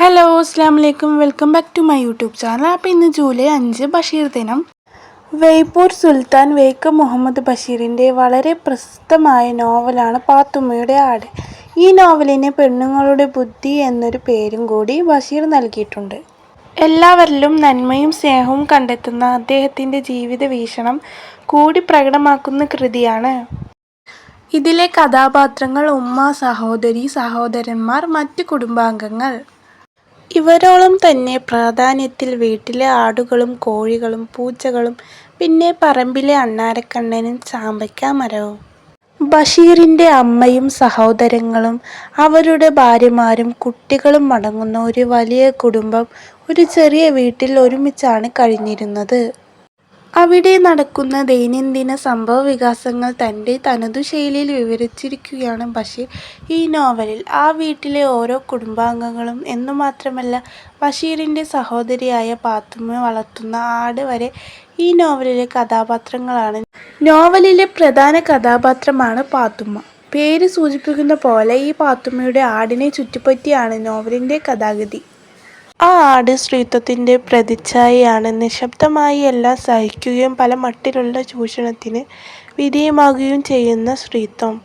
Hello അസ്സാം വലൈക്കും welcome back to my YouTube channel. അപ്പോൾ ഇന്ന് ജൂലൈ 5 ബഷീർ ദിനം. ബേപ്പൂർ സുൽത്താൻ വൈക്കം മുഹമ്മദ് ബഷീറിൻ്റെ വളരെ പ്രസിദ്ധമായ നോവലാണ് പാത്തുമ്മയുടെ ആട്. ഈ നോവലിന് പെണ്ണുങ്ങളുടെ ബുദ്ധി എന്നൊരു പേരും കൂടി ബഷീർ നൽകിയിട്ടുണ്ട്. എല്ലാവരിലും നന്മയും സ്നേഹവും കണ്ടെത്തുന്ന അദ്ദേഹത്തിൻ്റെ ജീവിത വീക്ഷണം കൂടി പ്രകടമാക്കുന്ന കൃതിയാണ്. ഇതിലെ കഥാപാത്രങ്ങൾ ഉമ്മ, സഹോദരി, സഹോദരന്മാർ, മറ്റ് കുടുംബാംഗങ്ങൾ ഇവരോളം തന്നെ പ്രാധാന്യത്തിൽ വീട്ടിലെ ആടുകളും കോഴികളും പൂച്ചകളും പിന്നെ പറമ്പിലെ അണ്ണാരക്കണ്ണനും ചാമ്പയ്ക്ക മരവും. ബഷീറിൻ്റെ അമ്മയും സഹോദരങ്ങളും അവരുടെ ഭാര്യമാരും കുട്ടികളും അടങ്ങുന്ന ഒരു വലിയ കുടുംബം ഒരു ചെറിയ വീട്ടിൽ ഒരുമിച്ചാണ് കഴിഞ്ഞിരുന്നത്. അവിടെ നടക്കുന്ന ദൈനംദിന സംഭവവികാസങ്ങൾ തൻ്റെ തനതു ശൈലിയിൽ വിവരിച്ചിരിക്കുകയാണ് ബഷീർ ഈ നോവലിൽ. ആ വീട്ടിലെ ഓരോ കുടുംബാംഗങ്ങളും എന്നുമാത്രമല്ല, ബഷീറിൻ്റെ സഹോദരിയായ പാത്തുമ്മ വളർത്തുന്ന ആട് വരെ ഈ നോവലിലെ കഥാപാത്രങ്ങളാണ്. നോവലിലെ പ്രധാന കഥാപാത്രമാണ് പാത്തുമ്മ. പേര് സൂചിപ്പിക്കുന്ന പോലെ ഈ പാത്തുമ്മയുടെ ആടിനെ ചുറ്റിപ്പറ്റിയാണ് നോവലിൻ്റെ കഥാഗതി. ആ ആട് സ്ത്രീത്വത്തിൻ്റെ പ്രതിച്ഛായയാണ്. നിശബ്ദമായി എല്ലാം സഹിക്കുകയും പല മട്ടിലുള്ള ചൂഷണത്തിന് വിധേയമാകുകയും ചെയ്യുന്ന സ്ത്രീത്വം.